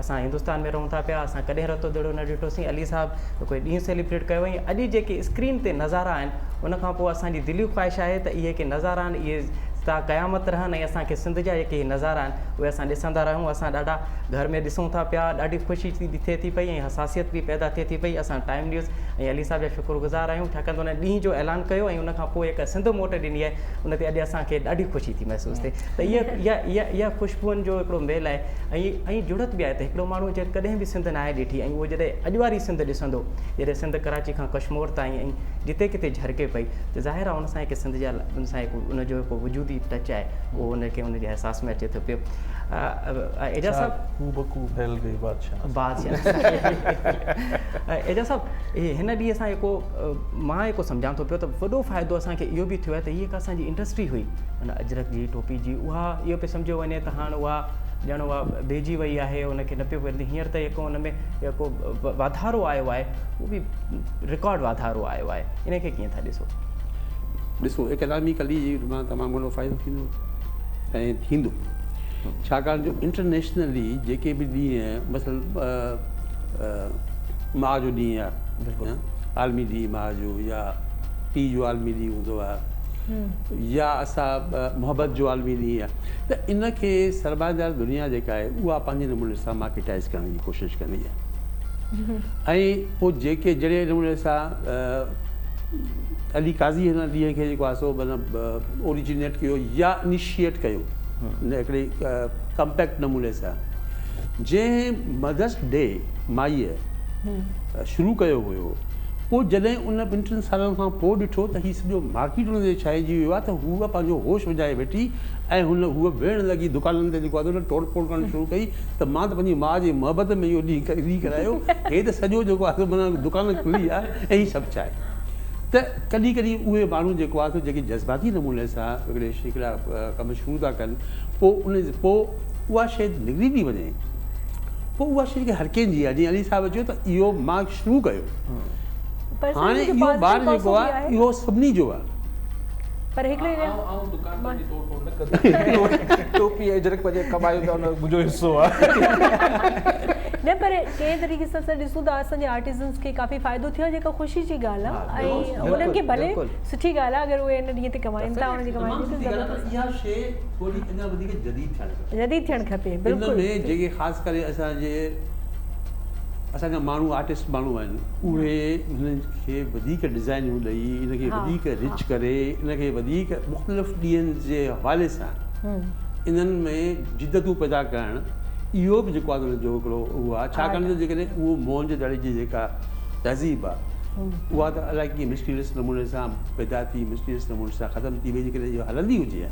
असां हिंदुस्तान में रहूं था पिया असां कॾहिं रतो देड़ो न ॾिठोसीं अली साहिबु कोई ॾींहुं सेलिब्रेट कयो ऐं अॼु जेके स्क्रीन ते नज़ारा आहिनि उन खां पोइ असांजी दिली ख़्वाहिश आहे त इहे के नज़ारा आहिनि इहे था क़यामत रहनि ऐं असांखे सिंध जा जेके नज़ारा आहिनि उहे असां ॾिसंदा रहूं असां ॾाढा घर में ॾिसूं था पिया ॾाढी ख़ुशी थिए थी पई ऐं हसासियत बि पैदा थिए थी पई असां टाइम न्यूज़ ऐं अली साहिब जा शुक्रगुज़ार आहियूं छाकाणि त उन ॾींहं जो ऐलान कयो ऐं उन खां पोइ हिकु सिंध मोट ॾिनी आहे उन ते अॼु असांखे ॾाढी ख़ुशी थी महसूसु थिए त इहा ख़ुशबूअनि जो हिकिड़ो मेल आहे ऐं जुड़त बि आहे त हिकिड़ो माण्हू जॾहिं कॾहिं बि सिंध न आहे ॾिठी ऐं उहो जॾहिं अॼु वारी सिंध ॾिसंदो जॾहिं सिंध कराची खां कश्मीर ताईं ऐं जिते किथे झरके पई त ज़ाहिर आहे उन सां हिकु सिंध जा उन सां हिकु उनजो हिकु वजूदी टच आहे उहो उनखे उनजे अहसास में अचे थो पियो एजाज़ साहिबु एजाज़ साहिबु हिन ॾींहं सां हिकु मां हिकु सम्झां थो पियो त वॾो फ़ाइदो असांखे इहो बि थियो आहे त हीअ हिकु असांजी इंडस्ट्री हुई हुन अजरक जी टोपी जी उहा इहो पियो सम्झो वञे त हाणे उहा ॼण उहा बेजी वई आहे उनखे न पियो वेंदी हींअर त हिकु हुन में जेको वाधारो आयो आहे उहो बि रिकॉर्ड वाधारो आयो आहे इनखे कीअं था ॾिसो इकनॉमिकली मां तमामु घणो फ़ाइदो थींदो ऐं थींदो छाकाणि जो इंटरनेशनली जेके बि ॾींहं मसइल माउ जो ॾींहुं आहे आलमी ॾींहुं माउ जो या पीउ जो आलमी ॾींहुं हूंदो आहे या असां मोहबत जो आलमी ॾींहुं आहे त इनखे सरमायादार दुनिया जेका आहे उहा पंहिंजे नमूने सां मार्केटाइज़ करण जी कोशिशि कंदी आहे ऐं पोइ जेके जहिड़े नमूने सां अली काज़ी हिन ॾींहं खे जेको आहे सो मतिलबु ओरिजिनेट कयो या इनिशिएट कयो हिकिड़े कम्पैक्ट नमूने सां जंहिं मदर्स डे माईअ शुरू कयो हुयो पोइ जॾहिं उन 2-3 सालनि खां पोइ ॾिठो त हीउ सॼो मार्केट हुन ते छाइजी वियो आहे त हूअ पंहिंजो होश विझाए वेठी ऐं हूअ वेहणु लॻी दुकाननि ते जेको आहे हुन तोड़ फोड़ करणु शुरू कई त मां त पंहिंजी माउ जी मोहबत में इहो ॾींहुं करायो हे त सॼो जेको आहे माना दुकान खुली आहे ऐं हीअ सभु छा आहे त कॾहिं कॾहिं उहे माण्हू जेको आहे जेके जज़्बाती नमूने सां हिकिड़ा कम शुरू था कनि पोइ उहा शइ निकिरी थी वञे पोइ उहा शइ खे हर कंहिंजी आहे जीअं अली साहिबु चयो त इहो मां शुरू कयो पर हाणे सर, इहो positive ॿार जेको पासो बि आहे आहे। इहो सभिनी जो आहे। पर हिकिड़े दुकान पंहिंजी तोड़ फोड़ न कंदी टोपी अजरक पंहिंजे कमायो त मुंहिंजो हिसो आहे। न पर कंहिं तरीक़े सां असां ॾिसूं था असांजे आर्टिज़न्स खे काफ़ी फ़ाइदो थियो आहे, जेका ख़ुशी जी ॻाल्हि आहे। ऐं उन्हनि खे भले सुठी ॻाल्हि आहे अगरि उहे हिन ॾींहं ते कमाइनि था, उन्हनि जी कमाइनि थी, इहा शइ थोरी अञा वधीक जदीद जदीद थियणु खपे। इन बिल्कुलु में जेके ख़ासि करे असांजा माण्हू आर्टिस्ट माण्हू आहिनि, उहे हिननि खे वधीक डिज़ाइनियूं ॾेई, इनखे वधीक रिच करे, इनखे वधीक मुख़्तलिफ़ ॾींहंनि जे हवाले सां इन्हनि में जिदतूं पैदा करणु, इहो बि जेको आहे उन्हनि जो हिकिड़ो उहो आहे। छाकाणि त जेकॾहिं उहो मोहन जे दड़े जी जेका तहज़ीब आहे उहा त अलाए कीअं मिस्टीरियस नमूने सां पैदा थी, मिस्टीरियस नमूने सां ख़तमु थी वई, जेकॾहिं इहो हलंदी हुजे हा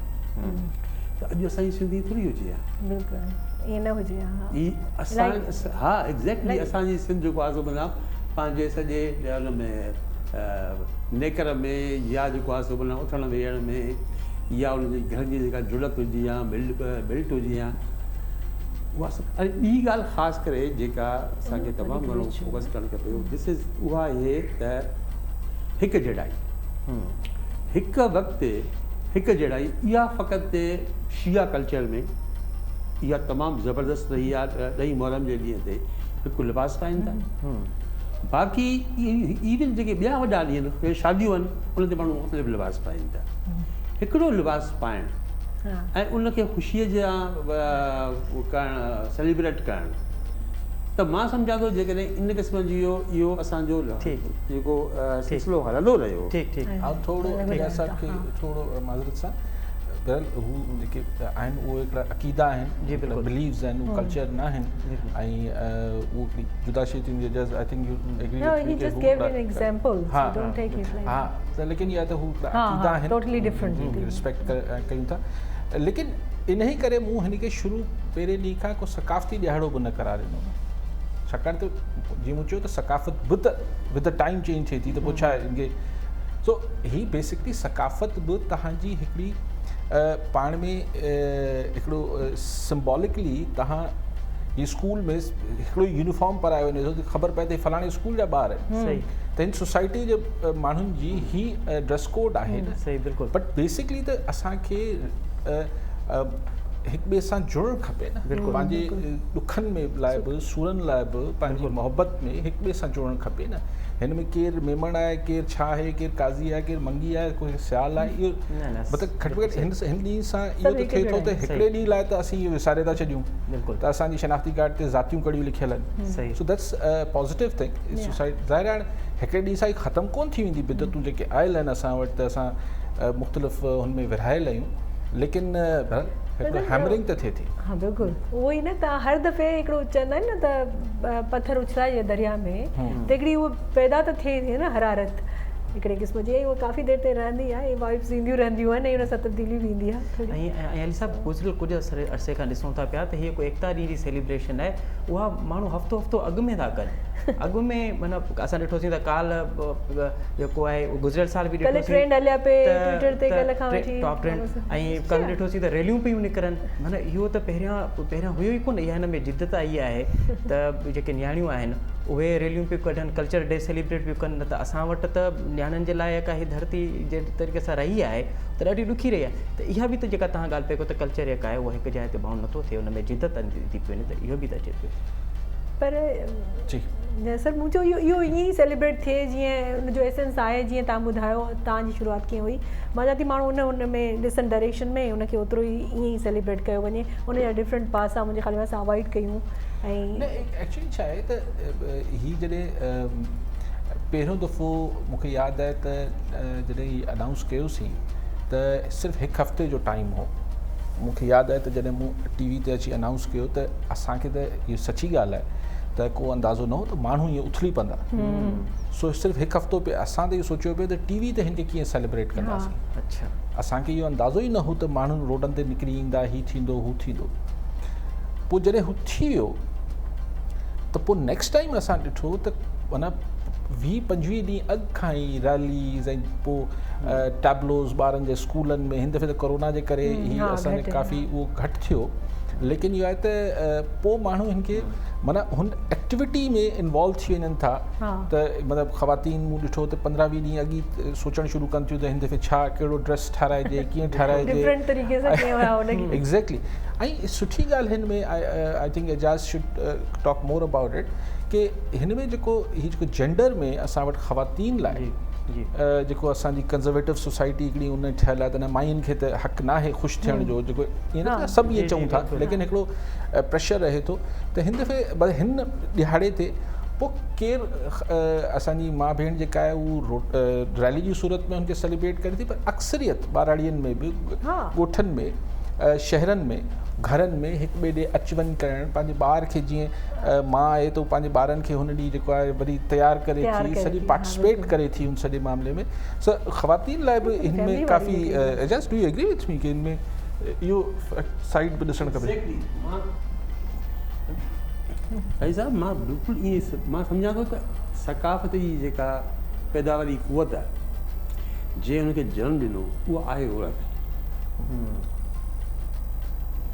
त अॼु असांजी सिंधी थोरी हुजे हा। बिल्कुलु ईअं न हुजे हा। ही असां हा एग्ज़ैक्टली असांजी सिंध जेको आहे सो माना पंहिंजे सॼे हुन में नेकर में या जेको आहे सो माना उथण वेहण में या उनजी घर जी जेका जुड़त हुजे या बिल्ट हुजे या उहा सभु। ऐं ॿी ॻाल्हि ख़ासि करे जेका असांखे तमामु घणो फोकस करणु खपे दिस इज़ उहा आहे त हिकु जहिड़ाई। हिकु वक़्तु हिकु जहिड़ाई इहा फ़क़ति शिया कल्चर में इहा तमामु ज़बरदस्त रही आहे। ॾही मुहर्रम जे ॾींहं ते हिकु लिबास पाइनि था, बाक़ी इवन जेके ॿिया वॾा ॾींहं आहिनि, शादियूं आहिनि, उन ते माण्हू मुख़्तलिफ़ लिबास पाइनि था। हिकिड़ो लिबास पाइणु ऐं उनखे ख़ुशीअ जा करणु, सेलिब्रेट करणु, त मां सम्झां थो जेकॾहिं इन क़िस्म जी इहो असांजो जेको सिलसिलो हलंदो रहियो। थोरो असांखे थोरो माज़रत सां बहरहाल हू जेके आहिनि उहे हिकिड़ा अक़ीदा आहिनि, बिलीव्स आहिनि, उहे कल्चर न आहिनि, ऐं उहो हिकिड़ी जुदा शइ थींदी आहे। आई थिंक यू एग्री हा, त लेकिन इहा त हू अक़ीदा आहिनि, रिस्पेक्ट कयूं था। लेकिन इन ई करे मूं हिन खे शुरू पहिरें ॾींहं खां को सकाफ़ती ॾियारो बि न करार ॾिनो, छाकाणि त जीअं मूं चयो त सकाफ़त बि त विद द टाइम चेंज थिए थी, त पोइ छा इनखे सो ही बेसिकली सकाफ़त बि तव्हांजी हिकिड़ी पाण में हिकिड़ो सिम्बॉलिकली तव्हां ही स्कूल में हिकिड़ो यूनिफॉर्म पारायो वञे थो त ख़बर पए त हिन स्कूल जा ॿार आहिनि, त हिन सोसाइटी जे माण्हुनि जी ही ड्रेस कोड आहे। सही बिल्कुलु। बट बेसिकली त असांखे हिक ॿिए सां जुड़णु खपे न, पंहिंजे ॾुखनि में लाइ बि सूरनि लाइ बि पंहिंजी मोहबत में हिक ॿिए सां जुड़णु खपे न। हिन में केरु मेमण आहे, केरु छा आहे, केरु काज़ी आहे, केरु मंगी आहे, कोई सियाल आहे, इहो मतिलबु घटि में घटि हिन ॾींहं सां इहो त थिए थो त हिकिड़े ॾींहं लाइ त असीं इहो विसारे था छॾियूं त असांजी शनाख़्ती कार्ड ते ज़ातियूं कड़ियूं लिखियल आहिनि। So that's positive thing. Society ज़ाहिर आहे हिकिड़े ॾींहं सां ई ख़तमु कोन थी वेंदी बिदतूं जेके आयल आहिनि असां वटि, त असां मुख़्तलिफ़ हुन में विरहायल आहियूं, लेकिन हिकिड़ो हैमरिंग त थिए थी। हाँ बिल्कुलु उहो ई न, तव्हां हर दफ़े हिकिड़ो चवंदा आहिनि न त पथर उछलाइजे दरिया में, त हिकिड़ी उहो पैदा त थिए थी न हरारत हिकिड़े क़िस्म जी, उहा काफ़ी देरि ताईं रहंदी आहे, इहे वाइब्स ईंदियूं रहंदियूं आहिनि, ऐं हुन सां तब्दीली बि ईंदी आहे। ऐं अली साहिबु गुज़िरियल कुझु अरसे खां ॾिसूं था पिया त हीअ को एकता ॾींहं जी सेलिब्रेशन आहे, उहा माण्हू हफ़्तो हफ़्तो अॻु में था कनि। अॻु में माना असां ॾिठोसीं त काल्ह जेको आहे गुज़िरियल साल बि टॉप ट्रेंड ऐं कल्ह ॾिठोसीं त रैलियूं पियूं निकिरनि। माना इहो त पहिरियां हुयो ई कोन, इहा हिन में जिदत आई आहे त जेके न्याणियूं आहिनि उहे रैलियूं पियूं कढनि, कल्चर डे सेलिब्रेट पियूं कनि। न त असां वटि त न्याणियुनि जे लाइ का हीअ धरती जे तरीक़े सां रही आहे त ॾाढी ॾुखी रही आहे। त इहा बि त जेका तव्हां ॻाल्हि पियो कयो त कल्चर जेका आहे उहा हिकु जाइ ते बाउंड नथो थिए, हुन में जिदत थी पियो वञे, त इहो बि त अचे पियो। पर सर मूं चयो इहो ईअं ई सेलिब्रेट थिए जीअं उनजो एसेंस आहे, जीअं तव्हां ॿुधायो तव्हांजी शुरूआति कीअं हुई। मां चवां थी माण्हू उन में ॾिसनि डायरेक्शन में उनखे ओतिरो ई ईअं ई सेलिब्रेट कयो वञे, उनजा डिफरेंट पासा मुंहिंजे ख़्याल में असां अवॉइड कयूं। ऐं एक्चुअली छा आहे त हीअ जॾहिं पहिरियों दफ़ो मूंखे यादि आहे त जॾहिं हीअ अनाउंस कयोसीं त सिर्फ़ु हिकु हफ़्ते जो टाइम हो। मूंखे यादि आहे त जॾहिं मूं टी वी ते अची अनाउंस कयो त असांखे त इहो सची ॻाल्हि आहे त को अंदाज़ो न हो त माण्हू ईअं उथली पवंदा। सो सिर्फ़ु हिकु हफ़्तो पियो असां त इहो सोचियो पियो त टी वी ते हिनखे कीअं सेलिब्रेट कंदासीं। अच्छा, असांखे इहो अंदाज़ो ई न हो त माण्हू रोडनि ते निकिरी ईंदा, हीअ थींदो हू थींदो। पोइ जॾहिं हू थी वियो त पोइ नेक्स्ट टाइम असां ॾिठो त माना 20-25 ॾींहं अॻु खां ई रैलीज़ ऐं पोइ टैबलोज़ ॿारनि जे स्कूलनि में। हिन दफ़े त कोरोना जे करे ही असांजे काफ़ी उहो घटि थियो, लेकिन इहो आहे त पोइ माण्हू हिन खे माना हुन एक्टिविटी में इन्वॉल्व थी वञनि था त मतिलबु ख़वातीन मूं ॾिठो त 15-20 ॾींहं अॻु सोचणु शुरू कनि थियूं त हिन दफ़े छा कहिड़ो ड्रेस ठाराइजे कीअं ठाराइजे एग्ज़ैक्टली ऐं सुठी ॻाल्हि हिन में I think Ejaz should talk more about it कि हिन में जेको जेंडर में असां वटि ख़वातीन लाइ जेको असांजी कंज़र्वेटिव सोसाइटी हिकिड़ी उन ठहियलु आहे त न मायुनि खे त हक़ु न आहे ख़ुशि थियण जो जेको ईअं न सभु ईअं चऊं था लेकिन हिकिड़ो प्रेशर रहे थो त हिन दफ़े हिन ॾिहाड़े ते पोइ केरु असांजी माउ भेण जेका आहे उहो रैली जी सूरत में हुनखे सेलिब्रेट करे थी पर अक्सरियत ॿाराड़ियुनि में बि ॻोठनि में शहरनि में घरनि में हिक ॿिए ॾे अच वञु करणु पंहिंजे ॿार खे जीअं माउ आहे त पंहिंजे ॿारनि खे हुन ॾींहुं जेको आहे वरी तयारु करे थी सॼी पार्टिसिपेट करे थी हुन सॼे मामले में सो ख़वातीन लाइ बि हिन में काफ़ी Ejaz do you agree with me कि हिन में इहो साइड बि ॾिसणु खपे भाई साहब मां बिल्कुलु ईअं मां सम्झां थो त सकाफ़त जी जेका पैदावारी क़ुवत आहे जंहिं हुनखे जनमु ॾिनो उहा आहे औरत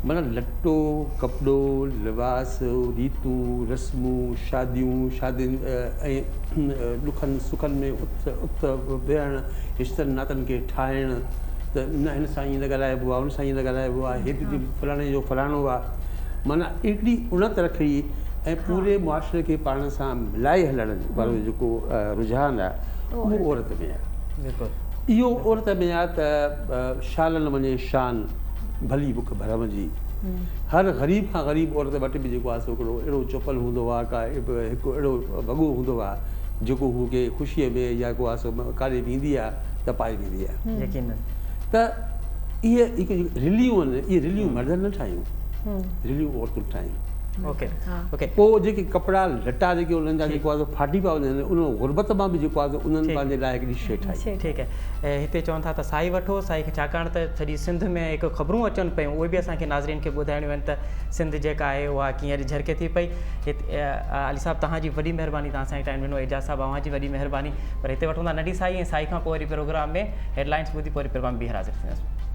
माना लटो कपिड़ो लिबास रीतूं रस्मूं शादियुनि ऐं ॾुखनि सुखनि में उथ वेहणु रिश्तनि नातनि खे ठाहिणु त न हिन सां ईअं न ॻाल्हाइबो आहे हुन सां ईअं न ॻाल्हाइबो आहे हेतिरी फलाणे जो फलाणो आहे माना हिकिड़ी उणत रखी ऐं पूरे मुआशिरे खे पाण सां मिलाए हलण वारो जेको रुझान आहे उहो औरत में आहे इहो औरत में आहे त शाल न वञे शान भली बुख भरम जी हर ग़रीब खां ग़रीब औरत वटि बि जेको आहे सो हिकिड़ो अहिड़ो चपल हूंदो आहे का हिकु अहिड़ो वॻो हूंदो आहे जेको हू के ख़ुशीअ में या को आहे सो काॾे वेंदी आहे त पाए वेंदी आहे यकीन त इहे हिकु रिलियूं आहिनि इहे रिलियूं मर्दनि न ठाहियूं रिलियूं औरतूं ठाहियूं ओके ओके पोइ जेके कपिड़ा लटा जेके उन्हनि जा जेको आहे फाटी पिया वञनि उन गुरबत मां बि जेको आहे उन्हनि पंहिंजे लाइ हिकिड़ी शइ ठाही ठीकु आहे हिते चवनि था त साई वठो साई खे छाकाणि त सॼी सिंध में हिकु ख़बरूं अचनि पियूं उहे बि असांखे नाज़रीन खे ॿुधाइणियूं आहिनि त सिंध जेका आहे उहा कीअं झरके थी पई हिते अली साहिबु तव्हांजी वॾी महिरबानी तव्हां असांखे टाइम ॾिनो एजाज़ साहिबु अव्हांजी वॾी महिरबानी पर हिते वठूं था नंढी साई ऐं साई खां पोइ वरी प्रोग्राम में हेडलाइंस ॿुधी पोइ वरी प्रोग्राम ॿीहर हाज़िर थींदासीं